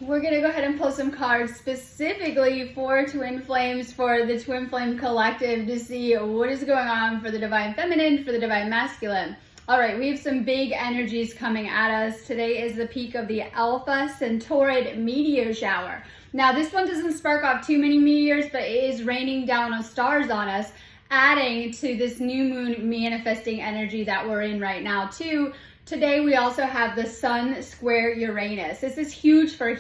We're going to go ahead and pull some cards specifically for Twin Flames, for the Twin Flame Collective, to see what is going on for the Divine Feminine, for the Divine Masculine. All right, we have some big energies coming at us. Today is the peak of the Alpha Centauri meteor shower. Now, this one doesn't spark off too many meteors, but it is raining down stars on us, adding to this new moon manifesting energy that we're in right now too. Today we also have the Sun square Uranus. This is huge for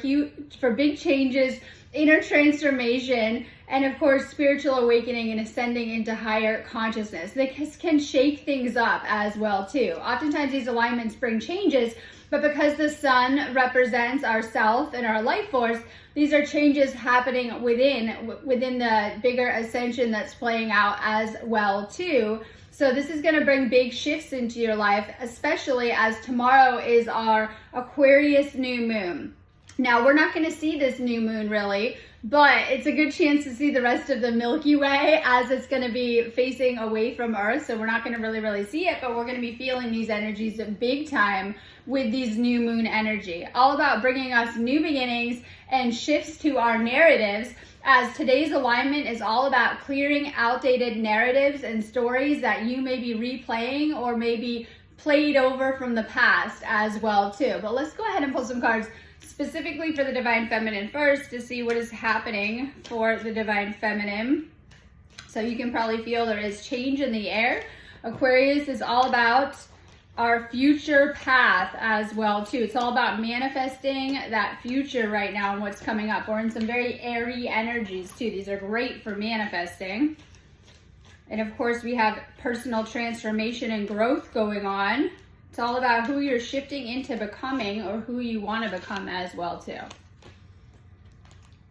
big changes, inner transformation, and of course spiritual awakening and ascending into higher consciousness. This can shake things up as well too. Oftentimes these alignments bring changes, but because the Sun represents our self and our life force, these are changes happening within the bigger ascension that's playing out as well too. So this is going to bring big shifts into your life, especially as tomorrow is our Aquarius new moon. Now, we're not going to see this new moon really, but it's a good chance to see the rest of the Milky Way as it's going to be facing away from Earth. So we're not going to really see it, but we're going to be feeling these energies big time with these new moon energy. All about bringing us new beginnings and shifts to our narratives, as today's alignment is all about clearing outdated narratives and stories that you may be replaying or maybe played over from the past as well too. But let's go ahead and pull some cards specifically for the Divine Feminine first to see what is happening for the Divine Feminine. So you can probably feel there is change in the air. Aquarius is all about our future path as well too. It's all about manifesting that future right now and what's coming up. We're in some very airy energies too. These are great for manifesting. And of course we have personal transformation and growth going on. It's all about who you're shifting into becoming or who you want to become as well too.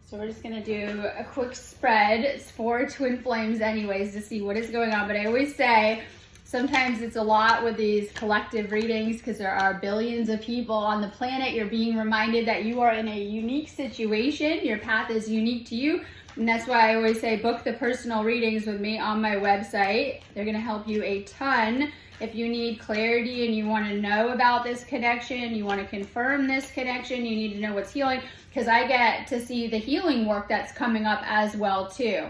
So we're just going to do a quick spread for Twin Flames anyways to see what is going on. But I always say, sometimes it's a lot with these collective readings because there are billions of people on the planet. You're being reminded that you are in a unique situation. Your path is unique to you. And that's why I always say book the personal readings with me on my website. They're going to help you a ton. If you need clarity and you want to know about this connection, you want to confirm this connection, you need to know what's healing, because I get to see the healing work that's coming up as well too.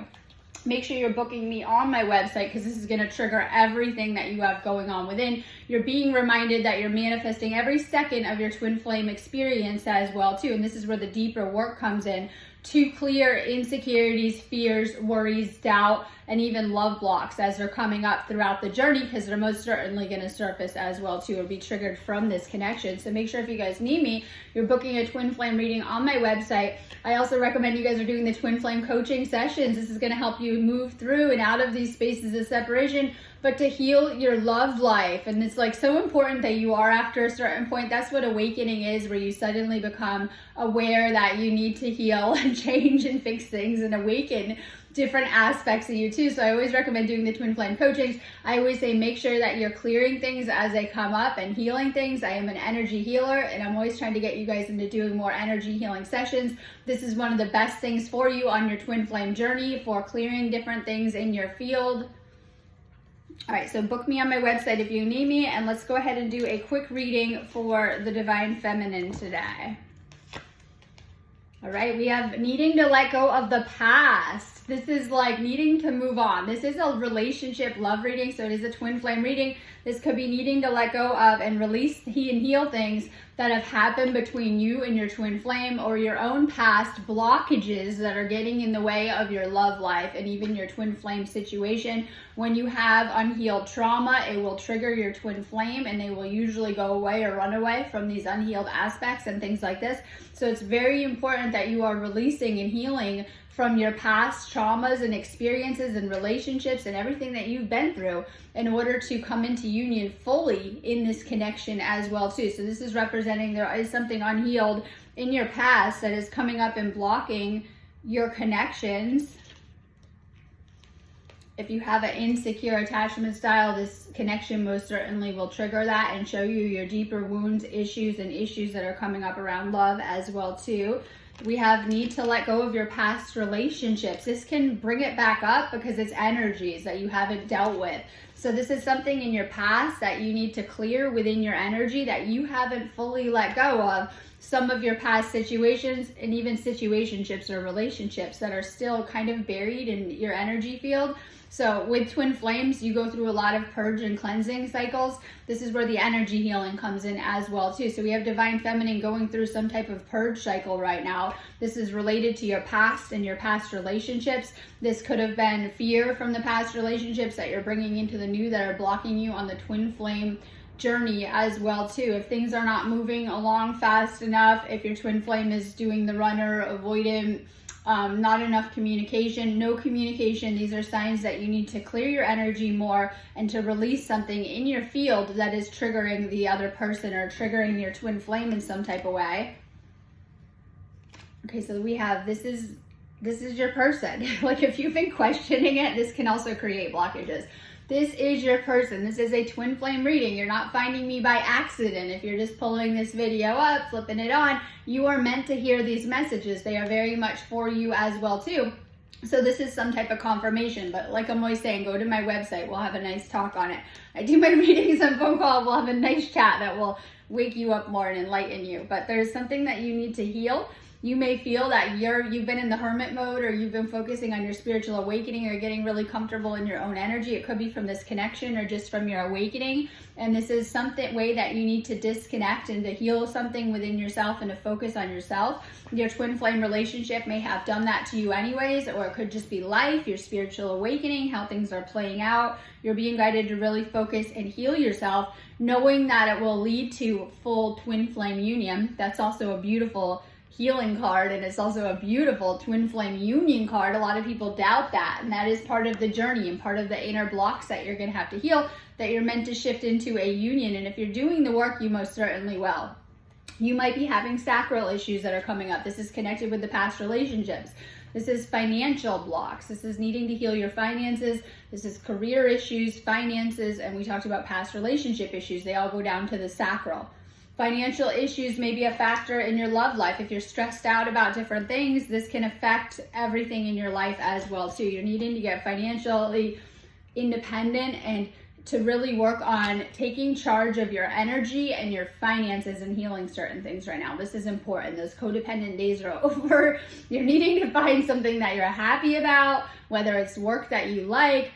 Make sure you're booking me on my website because this is going to trigger everything that you have going on within. You're being reminded that you're manifesting every second of your twin flame experience as well too. And this is where the deeper work comes in to clear insecurities, fears, worries, doubt, and even love blocks as they're coming up throughout the journey, because they're most certainly going to surface as well too or be triggered from this connection. So make sure if you guys need me, you're booking a twin flame reading on my website. I also recommend you guys are doing the twin flame coaching sessions. This is going to help you move through and out of these spaces of separation, but to heal your love life. And it's like so important that you are, after a certain point, that's what awakening is, where you suddenly become aware that you need to heal and change and fix things and awaken different aspects of you too. So I always recommend doing the twin flame coachings. I always say make sure that you're clearing things as they come up and healing things. I am an energy healer, and I'm always trying to get you guys into doing more energy healing sessions. This is one of the best things for you on your twin flame journey, for clearing different things in your field. All right, so book me on my website if you need me, and let's go ahead and do a quick reading for the Divine Feminine today. All right, we have needing to let go of the past. This is like needing to move on. This is a relationship love reading, so it is a twin flame reading. This could be needing to let go of and release and heal things that have happened between you and your twin flame, or your own past blockages that are getting in the way of your love life and even your twin flame situation. When you have unhealed trauma, it will trigger your twin flame, and they will usually go away or run away from these unhealed aspects and things like this. So it's very important that you are releasing and healing from your past traumas and experiences and relationships and everything that you've been through in order to come into union fully in this connection as well too. So this is representing there is something unhealed in your past that is coming up and blocking your connections. If you have an insecure attachment style, this connection most certainly will trigger that and show you your deeper wounds, issues, and issues that are coming up around love as well too. We have need to let go of your past relationships. This can bring it back up because it's energies that you haven't dealt with. So this is something in your past that you need to clear within your energy that you haven't fully let go of. some of your past situations and even situationships or relationships that are still kind of buried in your energy field. So with twin flames, you go through a lot of purge and cleansing cycles. This is where the energy healing comes in as well too. So we have divine feminine going through some type of purge cycle right now. This is related to your past and your past relationships. This could have been fear from the past relationships that you're bringing into the new that are blocking you on the twin flame journey as well too. If things are not moving along fast enough, if your twin flame is doing the runner, avoidant, not enough communication, no communication, these are signs that you need to clear your energy more and to release something in your field that is triggering the other person or triggering your twin flame in some type of way. Okay, so we have, this is your person. Like if you've been questioning it, this can also create blockages. This is your person. This is a twin flame reading. You're not finding me by accident. If you're just pulling this video up, flipping it on, you are meant to hear these messages. They are very much for you as well too. So this is some type of confirmation, but like I'm always saying, go to my website. We'll have a nice talk on it. I do my readings on phone call. We'll have a nice chat that will wake you up more and enlighten you. But there's something that you need to heal. You may feel that you've been in the hermit mode, or you've been focusing on your spiritual awakening, or getting really comfortable in your own energy. It could be from this connection or just from your awakening. And this is something way that you need to disconnect and to heal something within yourself and to focus on yourself. Your twin flame relationship may have done that to you anyways, or it could just be life, your spiritual awakening, how things are playing out. You're being guided to really focus and heal yourself, knowing that it will lead to full twin flame union. That's also a beautiful healing card, and it's also a beautiful twin flame union card. A lot of people doubt that, and that is part of the journey and part of the inner blocks that you're going to have to heal, that you're meant to shift into a union. And if you're doing the work, you most certainly will. You might be having sacral issues that are coming up. This is connected with the past relationships. This is financial blocks. This is needing to heal your finances. This is career issues, finances, and we talked about past relationship issues. They all go down to the sacral. Financial issues may be a factor in your love life. If you're stressed out about different things, this can affect everything in your life as well too. You're needing to get financially independent and to really work on taking charge of your energy and your finances and healing certain things right now. This is important. Those codependent days are over. You're needing to find something that you're happy about, whether it's work that you like,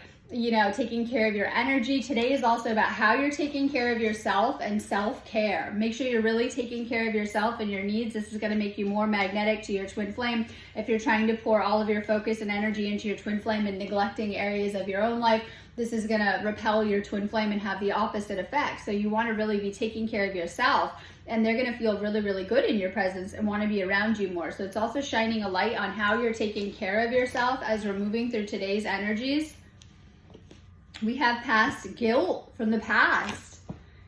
taking care of your energy. Today is also about how you're taking care of yourself and self-care. Make sure you're really taking care of yourself and your needs. This is going to make you more magnetic to your twin flame. If you're trying to pour all of your focus and energy into your twin flame and neglecting areas of your own life, this is going to repel your twin flame and have the opposite effect. So you want to really be taking care of yourself, and they're going to feel really, really good in your presence and want to be around you more. So it's also shining a light on how you're taking care of yourself as we're moving through today's energies. We have past guilt from the past.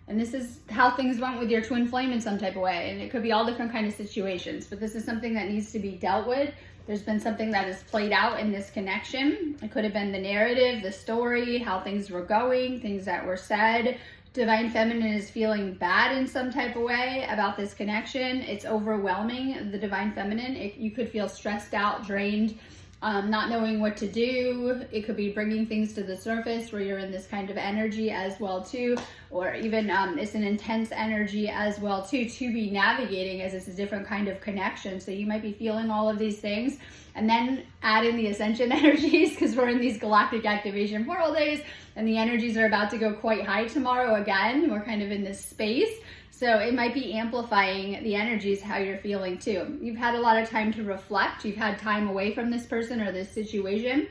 And this is how things went with your twin flame in some type of way. And it could be all different kind of situations, but this is something that needs to be dealt with. There's been something that has played out in this connection. It could have been the narrative, the story, how things were going, things that were said. Divine Feminine is feeling bad in some type of way about this connection. It's overwhelming, the Divine Feminine. You could feel stressed out, drained, not knowing what to do. It could be bringing things to the surface where you're in this kind of energy as well too, or even it's an intense energy as well too to be navigating, as it's a different kind of connection. So you might be feeling all of these things, and then add in the ascension energies, because we're in these galactic activation portal days and the energies are about to go quite high tomorrow again. We're kind of in this space. So it might be amplifying the energies, how you're feeling too. You've had a lot of time to reflect. You've had time away from this person or this situation.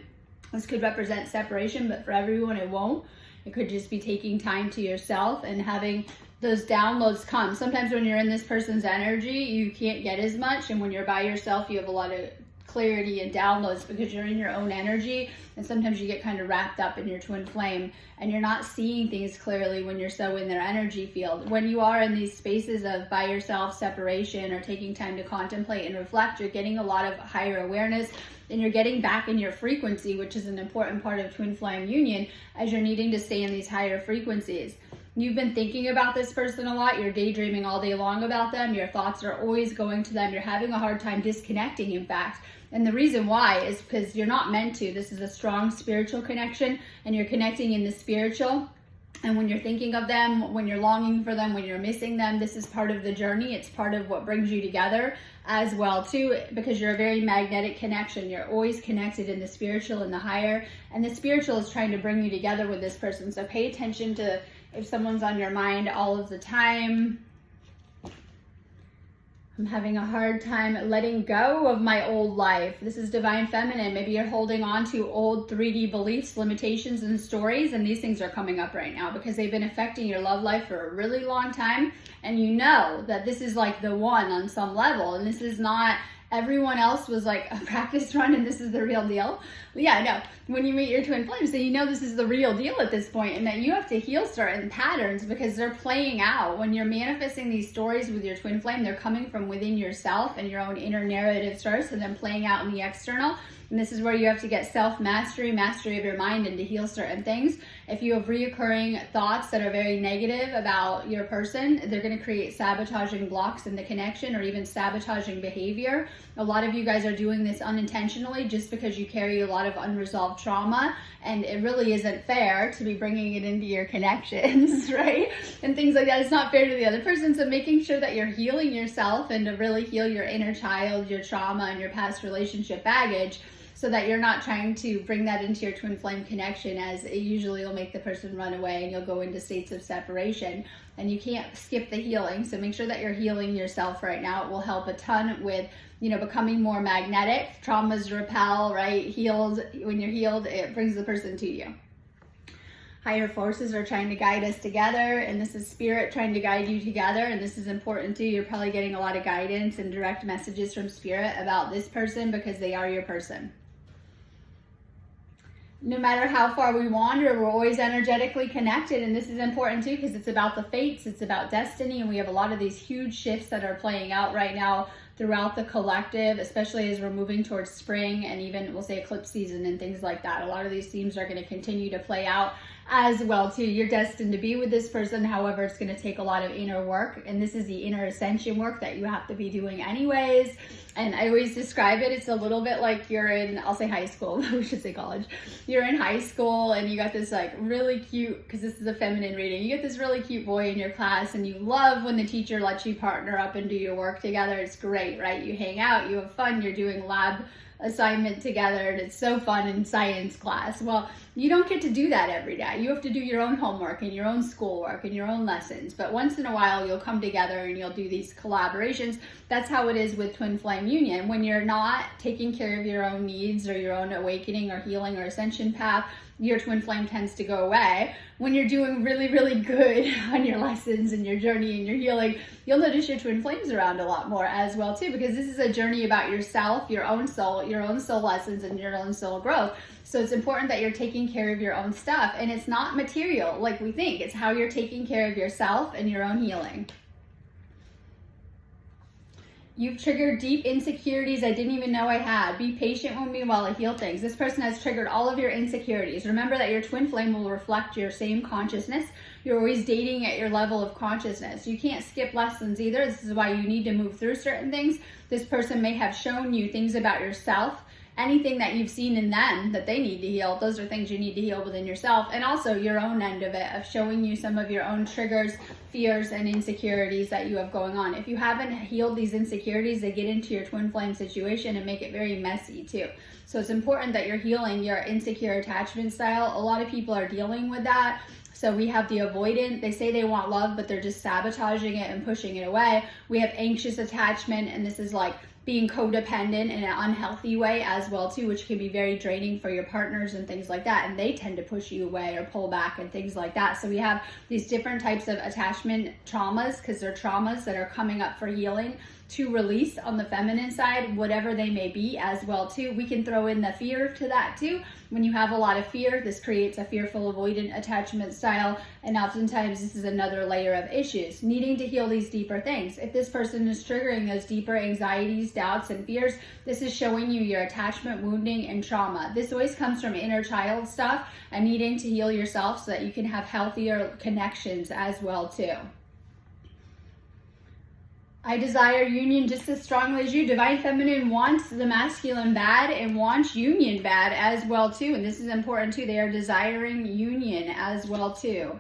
This could represent separation, but for everyone it won't. It could just be taking time to yourself and having those downloads come. Sometimes when you're in this person's energy, you can't get as much. And when you're by yourself, you have a lot of clarity and downloads because you're in your own energy, and sometimes you get kind of wrapped up in your twin flame and you're not seeing things clearly when you're so in their energy field. When you are in these spaces of by yourself, separation, or taking time to contemplate and reflect, you're getting a lot of higher awareness and you're getting back in your frequency, which is an important part of twin flame union, as you're needing to stay in these higher frequencies. You've been thinking about this person a lot. You're daydreaming all day long about them. Your thoughts are always going to them. You're having a hard time disconnecting, in fact. And the reason why is because you're not meant to. This is a strong spiritual connection, and you're connecting in the spiritual. And when you're thinking of them, when you're longing for them, when you're missing them, this is part of the journey. It's part of what brings you together as well too, because you're a very magnetic connection. You're always connected in the spiritual and the higher, and the spiritual is trying to bring you together with this person. So pay attention to if someone's on your mind all of the time. I'm having a hard time letting go of my old life. This is Divine Feminine. Maybe you're holding on to old 3D beliefs, limitations, and stories, and these things are coming up right now because they've been affecting your love life for a really long time, and you know that this is like the one on some level, and this is not everyone else was like a practice run and this is the real deal. Yeah, no. When you meet your twin flames, so you know this is the real deal at this point, and that you have to heal certain patterns because they're playing out. When you're manifesting these stories with your twin flame, they're coming from within yourself and your own inner narrative starts and then playing out in the external. And this is where you have to get self-mastery, mastery of your mind, and to heal certain things. If you have reoccurring thoughts that are very negative about your person, they're going to create sabotaging blocks in the connection or even sabotaging behavior. A lot of you guys are doing this unintentionally just because you carry a lot of unresolved trauma, and it really isn't fair to be bringing it into your connections, right? And things like that. It's not fair to the other person. So making sure that you're healing yourself and to really heal your inner child, your trauma, and your past relationship baggage, so that you're not trying to bring that into your twin flame connection, as it usually will make the person run away and you'll go into states of separation, and you can't skip the healing. So make sure that you're healing yourself right now. It will help a ton with, you know, becoming more magnetic. Traumas repel, right? Healed, when you're healed, it brings the person to you. Higher forces are trying to guide us together, and this is spirit trying to guide you together, and this is important too. You're probably getting a lot of guidance and direct messages from spirit about this person because they are your person. No matter how far we wander, we're always energetically connected, and this is important too because it's about the fates, it's about destiny, and we have a lot of these huge shifts that are playing out right now throughout the collective, especially as we're moving towards spring and even we'll say eclipse season and things like that. A lot of these themes are going to continue to play out as well too. You're destined to be with this person. However, it's going to take a lot of inner work, and this is the inner ascension work that you have to be doing anyways. And I always describe it, it's a little bit like you're in, I'll say high school, we should say college. You're in high school and you got this like really cute, because this is a feminine reading, you get this really cute boy in your class and you love when the teacher lets you partner up and do your work together. It's great, right? You hang out, you have fun, you're doing lab assignment together, and it's so fun in science class. Well, you don't get to do that every day. You have to do your own homework and your own schoolwork and your own lessons. But once in a while, you'll come together and you'll do these collaborations. That's how it is with twin flame union. When you're not taking care of your own needs or your own awakening or healing or ascension path, your twin flame tends to go away. When you're doing really, really good on your lessons and your journey and your healing, you'll notice your twin flames around a lot more as well too, because this is a journey about yourself, your own soul lessons, and your own soul growth. So it's important that you're taking care of your own stuff, and it's not material like we think. It's how you're taking care of yourself and your own healing. You've triggered deep insecurities I didn't even know I had. Be patient with me while I heal things. This person has triggered all of your insecurities. Remember that your twin flame will reflect your same consciousness. You're always dating at your level of consciousness. You can't skip lessons either. This is why you need to move through certain things. This person may have shown you things about yourself. Anything that you've seen in them that they need to heal, those are things you need to heal within yourself, and also your own end of it, of showing you some of your own triggers, fears, and insecurities that you have going on. If you haven't healed these insecurities, they get into your twin flame situation and make it very messy too. So it's important that you're healing your insecure attachment style. A lot of people are dealing with that. So we have the avoidant. They say they want love, but they're just sabotaging it and pushing it away. We have anxious attachment, and this is like being codependent in an unhealthy way as well too, which can be very draining for your partners and things like that, and they tend to push you away or pull back and things like that. So we have these different types of attachment traumas, because they're traumas that are coming up for healing to release on the feminine side, whatever they may be as well too. We can throw in the fear to that too. When you have a lot of fear, this creates a fearful avoidant attachment style, and oftentimes this is another layer of issues, needing to heal these deeper things. If this person is triggering those deeper anxieties, doubts, and fears, this is showing you your attachment wounding and trauma. This always comes from inner child stuff and needing to heal yourself so that you can have healthier connections as well too. I desire union just as strongly as you. Divine Feminine wants the masculine bad and wants union bad as well too. And this is important too. They are desiring union as well too.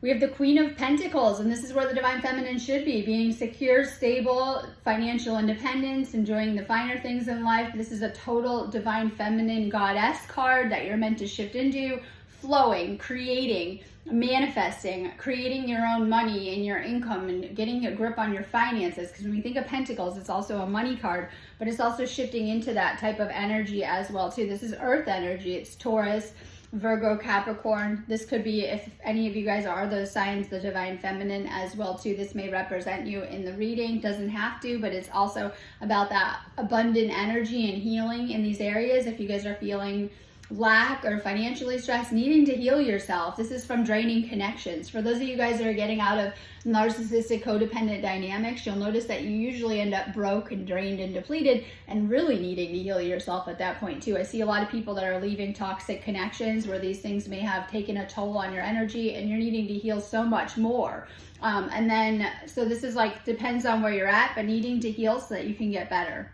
We have the Queen of Pentacles, and this is where the Divine Feminine should be, being secure, stable, financial independence, enjoying the finer things in life. This is a total Divine Feminine Goddess card that you're meant to shift into, flowing, creating, manifesting, creating your own money and your income and getting a grip on your finances. Because when we think of Pentacles, it's also a money card, but it's also shifting into that type of energy as well too. This is Earth energy. It's Taurus, Virgo, Capricorn. This could be, if any of you guys are those signs, the Divine Feminine as well too. This may represent you in the reading, doesn't have to, but it's also about that abundant energy and healing in these areas. If you guys are feeling lack or financially stressed, needing to heal yourself. This is from Draining Connections. For those of you guys that are getting out of narcissistic codependent dynamics, you'll notice that you usually end up broke and drained and depleted and really needing to heal yourself at that point too. I see a lot of people that are leaving toxic connections where these things may have taken a toll on your energy and you're needing to heal so much more. And then, so this is like, depends on where you're at, but needing to heal so that you can get better.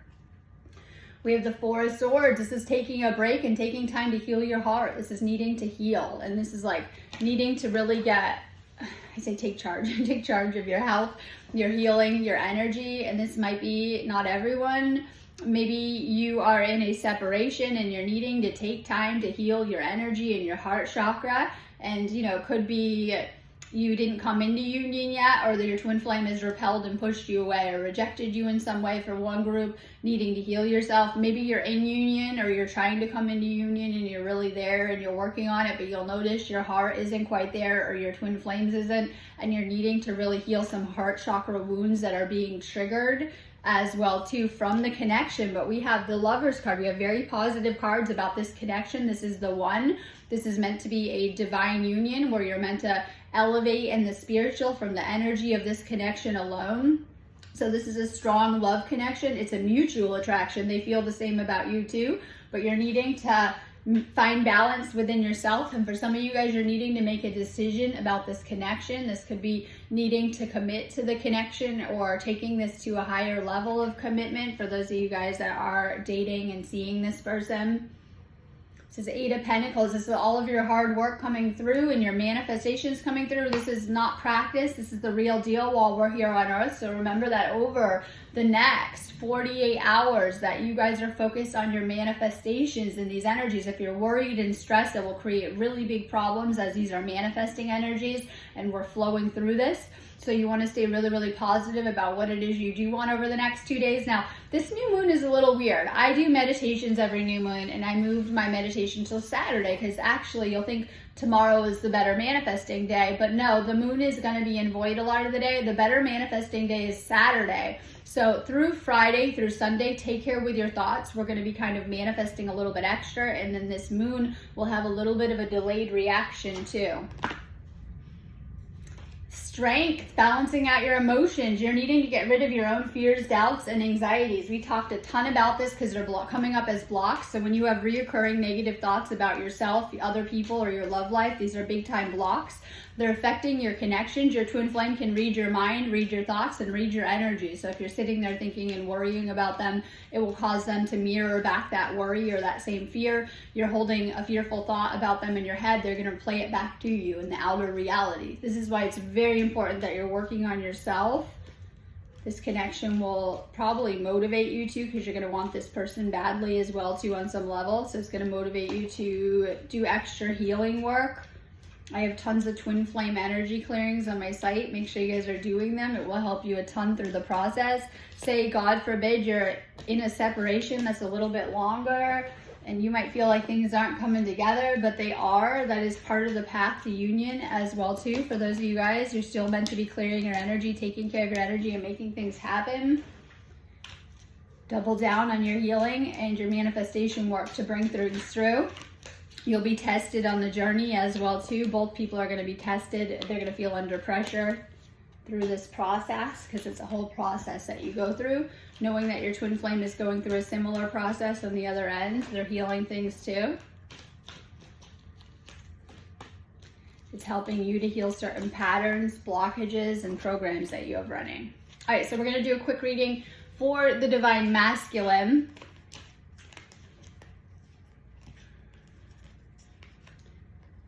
We have the Four of Swords. This is taking a break and taking time to heal your heart. This is needing to heal. And this is like needing to really get, I say take charge. Take charge of your health, your healing, your energy. And this might be not everyone. Maybe you are in a separation and you're needing to take time to heal your energy and your heart chakra. And, you know, could be you didn't come into union yet, or that your twin flame has repelled and pushed you away or rejected you in some way for one group, needing to heal yourself. Maybe you're in union or you're trying to come into union and you're really there and you're working on it, but you'll notice your heart isn't quite there or your twin flames isn't, and you're needing to really heal some heart chakra wounds that are being triggered as well too from the connection. But we have the Lovers card. We have very positive cards about this connection. This is the one. This is meant to be a divine union where you're meant to elevate in the spiritual from the energy of this connection alone. So this is a strong love connection. It's a mutual attraction. They feel the same about you too, but you're needing to find balance within yourself. And for some of you guys, you're needing to make a decision about this connection. This could be needing to commit to the connection or taking this to a higher level of commitment for those of you guys that are dating and seeing this person. This is Eight of Pentacles. This is all of your hard work coming through and your manifestations coming through. This is not practice. This is the real deal while we're here on earth. So remember that over the next 48 hours that you guys are focused on your manifestations and these energies. If you're worried and stressed, it will create really big problems as these are manifesting energies and we're flowing through this. So you want to stay really, really positive about what it is you do want over the next 2 days. Now, this new moon is a little weird. I do meditations every new moon, and I moved my meditation till Saturday because actually you'll think tomorrow is the better manifesting day. But no, the moon is going to be in void a lot of the day. The better manifesting day is Saturday. So through Friday, through Sunday, take care with your thoughts. We're going to be kind of manifesting a little bit extra, and then this moon will have a little bit of a delayed reaction too. Strength, balancing out your emotions. You're needing to get rid of your own fears, doubts, and anxieties. We talked a ton about this because they're coming up as blocks. So when you have reoccurring negative thoughts about yourself, other people, or your love life, these are big time blocks. They're affecting your connections. Your twin flame can read your mind, read your thoughts, and read your energy. So if you're sitting there thinking and worrying about them, it will cause them to mirror back that worry or that same fear. You're holding a fearful thought about them in your head. They're going to play it back to you in the outer reality. This is why it's very important that you're working on yourself. This connection will probably motivate you too, because you're going to want this person badly as well too on some level. So it's going to motivate you to do extra healing work. I have tons of twin flame energy clearings on my site. Make sure you guys are doing them. It will help you a ton through the process. Say, God forbid, you're in a separation that's a little bit longer and you might feel like things aren't coming together, but they are. That is part of the path to union as well too. For those of you guys, you're still meant to be clearing your energy, taking care of your energy, and making things happen. Double down on your healing and your manifestation work to bring things through. You'll be tested on the journey as well too. Both people are going to be tested. They're going to feel under pressure through this process, because it's a whole process that you go through. Knowing that your twin flame is going through a similar process on the other end. They're healing things too. It's helping you to heal certain patterns, blockages, and programs that you have running. All right, so we're going to do a quick reading for the Divine Masculine.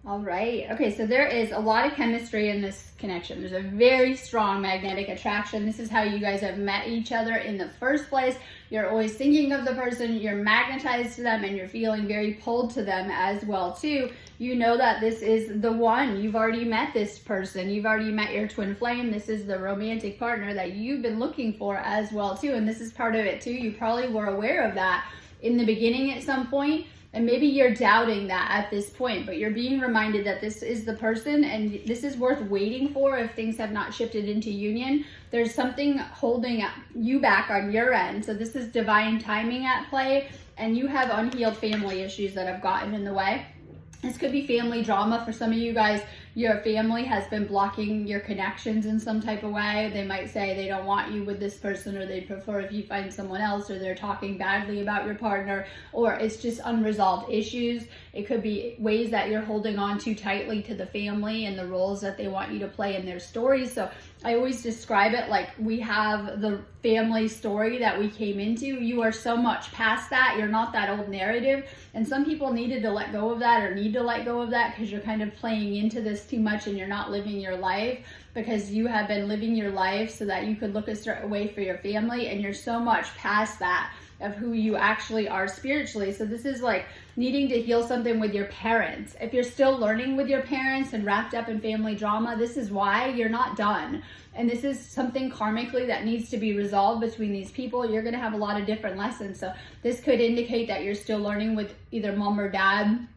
All right. Okay, so there is a lot of chemistry in this connection. There's a very strong magnetic attraction. This is how you guys have met each other in the first place. You're always thinking of the person, you're magnetized to them, and you're feeling very pulled to them as well too. You know that this is the one. You've already met this person. You've already met your twin flame. This is the romantic partner that you've been looking for as well too. And this is part of it too. You probably were aware of that in the beginning at some point. And maybe you're doubting that at this point, but you're being reminded that this is the person and this is worth waiting for if things have not shifted into union. There's something holding you back on your end. So this is divine timing at play, and you have unhealed family issues that have gotten in the way. This could be family drama for some of you guys. Your family has been blocking your connections in some type of way. They might say they don't want you with this person, or they prefer if you find someone else, or they're talking badly about your partner, or it's just unresolved issues. It could be ways that you're holding on too tightly to the family and the roles that they want you to play in their stories. So I always describe it like we have the family story that we came into. You are so much past that. You're not that old narrative. And some people needed to let go of that, or need to let go of that, because you're kind of playing into this too much and you're not living your life, because you have been living your life so that you could look a certain way for your family, and you're so much past that of who you actually are spiritually. So this is like needing to heal something with your parents. If you're still learning with your parents and wrapped up in family drama, this is why you're not done. And this is something karmically that needs to be resolved between these people. You're going to have a lot of different lessons. So this could indicate that you're still learning with either mom or dad,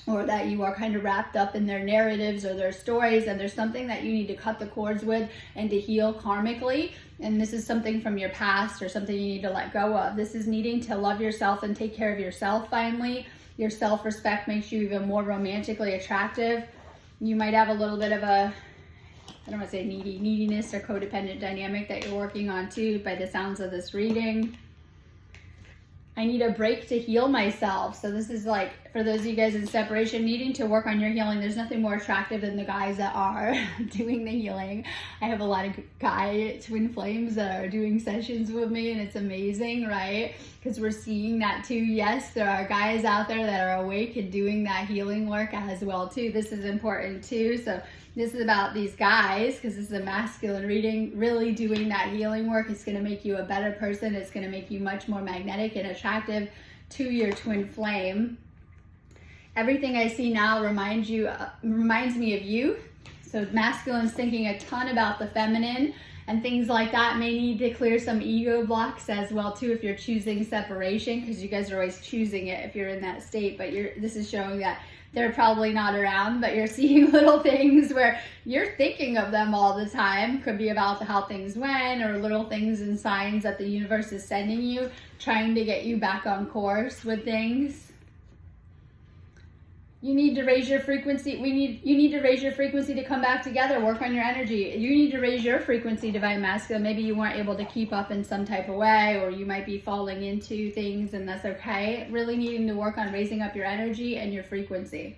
or that you are kind of wrapped up in their narratives or their stories, and there's something that you need to cut the cords with and to heal karmically. And this is something from your past, or something you need to let go of. This is needing to love yourself and take care of yourself finally. Your self-respect makes you even more romantically attractive. You might have a little bit of a, I don't want to say neediness or codependent dynamic that you're working on too by the sounds of this reading. I need a break to heal myself. So this is like, for those of you guys in separation, needing to work on your healing. There's nothing more attractive than the guys that are doing the healing. I have a lot of guy twin flames that are doing sessions with me, and it's amazing, right? Because we're seeing that too. Yes, there are guys out there that are awake and doing that healing work as well too. This is important too. So this is about these guys, because this is a masculine reading, really doing that healing work. It's going to make you a better person. It's going to make you much more magnetic and attractive to your twin flame. Everything I see now reminds me of you. So masculine's thinking a ton about the feminine, and things like that may need to clear some ego blocks as well too if you're choosing separation, because you guys are always choosing it if you're in that state. But this is showing that they're probably not around, but you're seeing little things where you're thinking of them all the time. Could be about how things went, or little things and signs that the universe is sending you, trying to get you back on course with things. You need to raise your frequency. You need to raise your frequency to come back together, work on your energy. You need to raise your frequency, Divine Masculine. Maybe you weren't able to keep up in some type of way, or you might be falling into things, and that's okay. Really needing to work on raising up your energy and your frequency.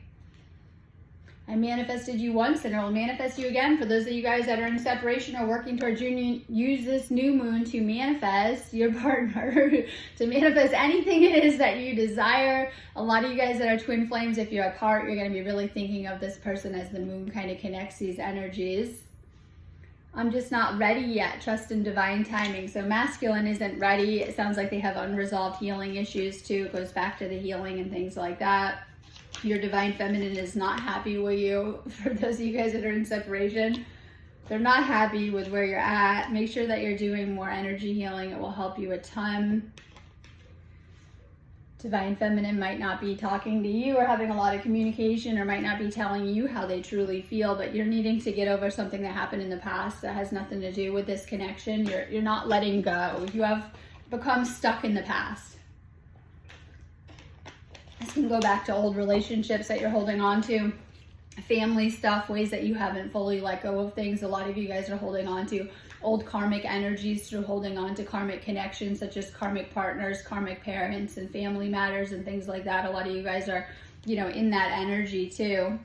I manifested you once, and I will manifest you again. For those of you guys that are in separation or working towards union, use this new moon to manifest your partner, to manifest anything it is that you desire. A lot of you guys that are twin flames, if you're apart, you're going to be really thinking of this person as the moon kind of connects these energies. I'm just not ready yet. Trust in divine timing. So masculine isn't ready. It sounds like they have unresolved healing issues too. It goes back to the healing and things like that. Your divine feminine is not happy with you. For those of you guys that are in separation, they're not happy with where you're at. Make sure that you're doing more energy healing. It will help you a ton. Divine feminine might not be talking to you or having a lot of communication, or might not be telling you how they truly feel, but you're needing to get over something that happened in the past that has nothing to do with this connection. You're not letting go. You have become stuck in the past. This can go back to old relationships that you're holding on to, family stuff, ways that you haven't fully let go of things. A lot of you guys are holding on to old karmic energies through holding on to karmic connections, such as karmic partners, karmic parents, and family matters and things like that. A lot of you guys are, in that energy too.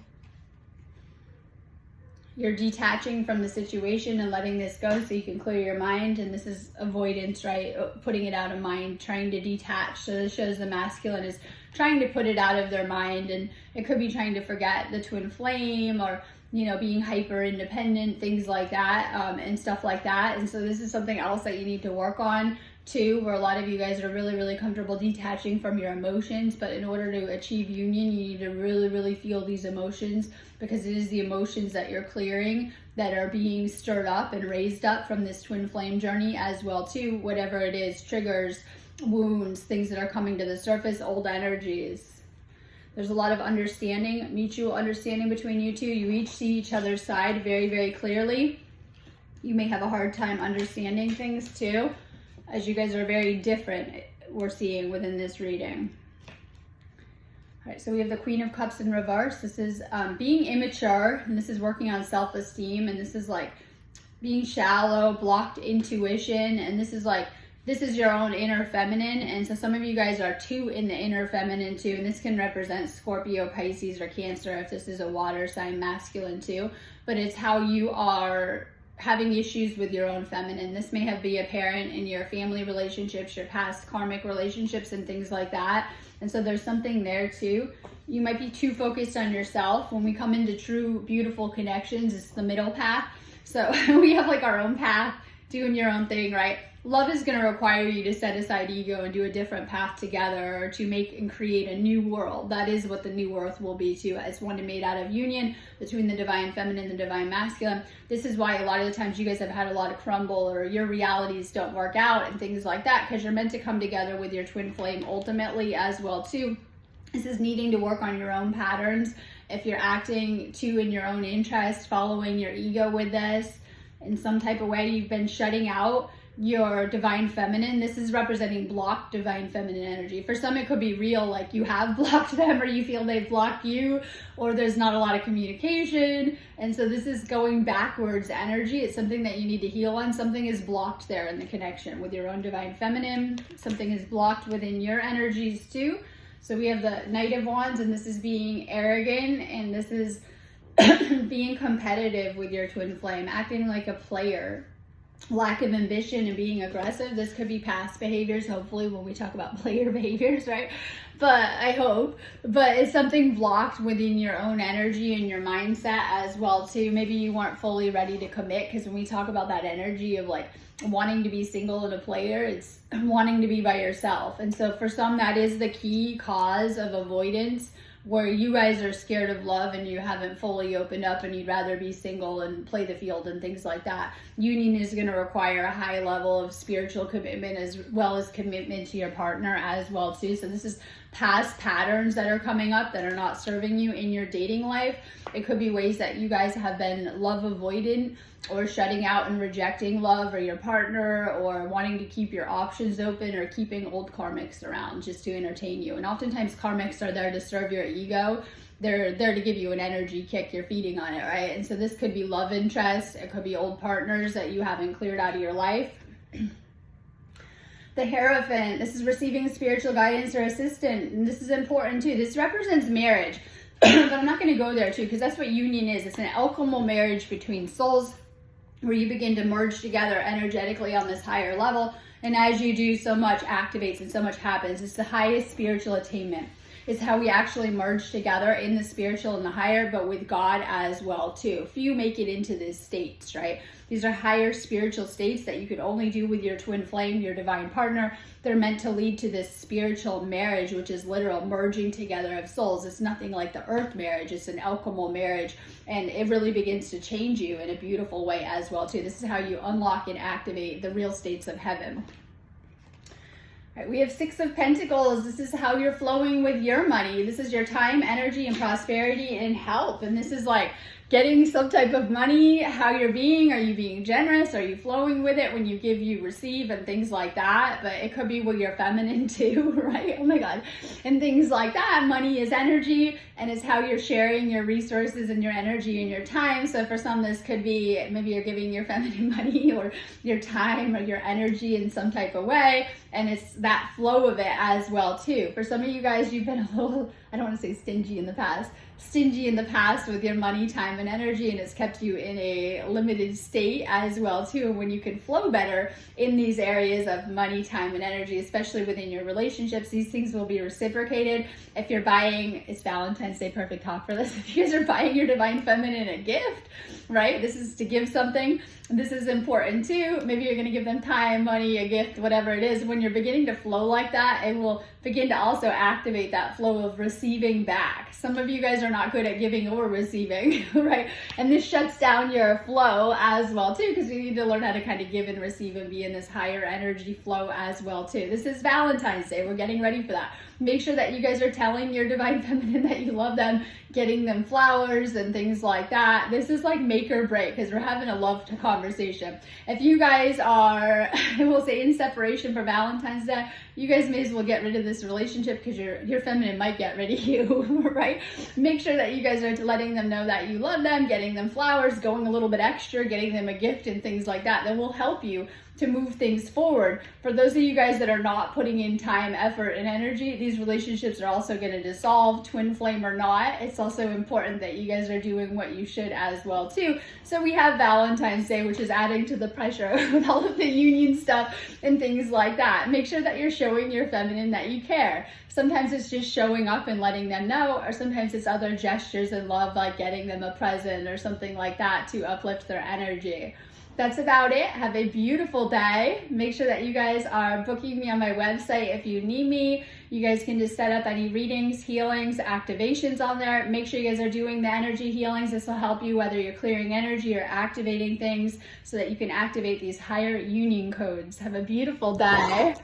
You're detaching from the situation and letting this go so you can clear your mind. And this is avoidance, right? Putting it out of mind, trying to detach. So this shows the masculine is trying to put it out of their mind. And it could be trying to forget the twin flame, or, you know, being hyper independent, things like that, and stuff like that. And so this is something else that you need to work on too, where a lot of you guys are really, really comfortable detaching from your emotions. But in order to achieve union, you need to really, really feel these emotions, because it is the emotions that you're clearing that are being stirred up and raised up from this twin flame journey as well too. Whatever it is, triggers, wounds, things that are coming to the surface, old energies. There's a lot of understanding, mutual understanding between you two. You each see each other's side very, very clearly. You may have a hard time understanding things too, as you guys are very different, we're seeing within this reading. All right, so we have the Queen of Cups in reverse. This is being immature, and this is working on self-esteem, and this is like being shallow, blocked intuition, and this is like, this is your own inner feminine. And so some of you guys are too in the inner feminine too, and this can represent Scorpio, Pisces, or Cancer if this is a water sign masculine too. But it's how you are having issues with your own feminine. This may have been apparent in your family relationships, your past karmic relationships, and things like that. And so there's something there too. You might be too focused on yourself. When we come into true, beautiful connections, it's the middle path. So we have like our own path, doing your own thing, right? Love is going to require you to set aside ego and do a different path together, or to make and create a new world. That is what the new earth will be too, as one made out of union between the divine feminine and the divine masculine. This is why a lot of the times you guys have had a lot of crumble, or your realities don't work out and things like that, because you're meant to come together with your twin flame ultimately as well too. This is needing to work on your own patterns. If you're acting too in your own interest, following your ego with this in some type of way, you've been shutting out your divine feminine. This is representing blocked divine feminine energy. For some, it could be real, like you have blocked them, or you feel they've blocked you, or there's not a lot of communication. And so this is going backwards energy. It's something that you need to heal on. Something is blocked there in the connection with your own divine feminine. Something is blocked within your energies too. So we have the Knight of Wands, and this is being arrogant, and this is being competitive with your twin flame, acting like a player. Lack of ambition and being aggressive. This could be past behaviors, hopefully, when we talk about player behaviors, right? But I hope. But it's something blocked within your own energy and your mindset as well too. Maybe you weren't fully ready to commit, because when we talk about that energy of like wanting to be single and a player, it's wanting to be by yourself. And so for some, that is the key cause of avoidance, where you guys are scared of love and you haven't fully opened up, and you'd rather be single and play the field and things like that. Union is going to require a high level of spiritual commitment, as well as commitment to your partner as well too. So this is past patterns that are coming up that are not serving you in your dating life. It could be ways that you guys have been love avoidant, or shutting out and rejecting love or your partner, or wanting to keep your options open, or keeping old karmics around just to entertain you. And oftentimes karmics are there to serve your ego. They're there to give you an energy kick. You're feeding on it, right? And so this could be love interest. It could be old partners that you haven't cleared out of your life. The Hierophant, this is receiving spiritual guidance or assistance, and this is important too. This represents marriage, but I'm not going to go there too, because that's what union is. It's an alchemical marriage between souls, where you begin to merge together energetically on this higher level. And as you do, so much activates and so much happens. It's the highest spiritual attainment. It's how we actually merge together in the spiritual and the higher, but with God as well too. Few make it into these states, right? These are higher spiritual states that you could only do with your twin flame, your divine partner. They're meant to lead to this spiritual marriage, which is literal merging together of souls. It's nothing like the earth marriage. It's an alchemical marriage, and it really begins to change you in a beautiful way as well too. This is how you unlock and activate the real states of heaven. Right, we have Six of Pentacles. This is how you're flowing with your money. This is your time, energy, and prosperity and help. And this is like getting some type of money, how you're being. Are you being generous? Are you flowing with it when you give, you receive, and things like that? But it could be with your feminine too, right? Oh my God. And things like that. Money is energy, and it's how you're sharing your resources and your energy and your time. So for some, this could be maybe you're giving your feminine money or your time or your energy in some type of way. And it's that flow of it as well too. For some of you guys, you've been a little, I don't want to say stingy in the past with your money, time, time and energy, and it's kept you in a limited state as well too. When you can flow better in these areas of money, time, and energy, especially within your relationships, these things will be reciprocated. If you're buying, it's Valentine's Day, perfect talk for this. If you guys are buying your divine feminine a gift, right? This is to give something. This is important too. Maybe you're going to give them time, money, a gift, whatever it is. When you're beginning to flow like that, it will begin to also activate that flow of receiving back. Some of you guys are not good at giving or receiving, right? And this shuts down your flow as well too, because you need to learn how to kind of give and receive and be in this higher energy flow as well too. This is Valentine's Day. We're getting ready for that. Make sure that you guys are telling your divine feminine that you love them, getting them flowers and things like that. This is like make or break, because we're having a love conversation. If you guys are, we'll say, in separation for Valentine's Day, you guys may as well get rid of this relationship, because your feminine might get rid of you, right? Make sure that you guys are letting them know that you love them, getting them flowers, going a little bit extra, getting them a gift and things like that. That will help you to move things forward. For those of you guys that are not putting in time, effort, and energy, these relationships are also going to dissolve, twin flame or not. It's also important that you guys are doing what you should as well too. So we have Valentine's Day, which is adding to the pressure with all of the union stuff and things like that. Make sure that you're showing your feminine that you care. Sometimes it's just showing up and letting them know, or sometimes it's other gestures in love, like getting them a present or something like that to uplift their energy. That's about it. Have a beautiful day. Make sure that you guys are booking me on my website if you need me. You guys can just set up any readings, healings, activations on there. Make sure you guys are doing the energy healings. This will help you whether you're clearing energy or activating things, so that you can activate these higher union codes. Have a beautiful day.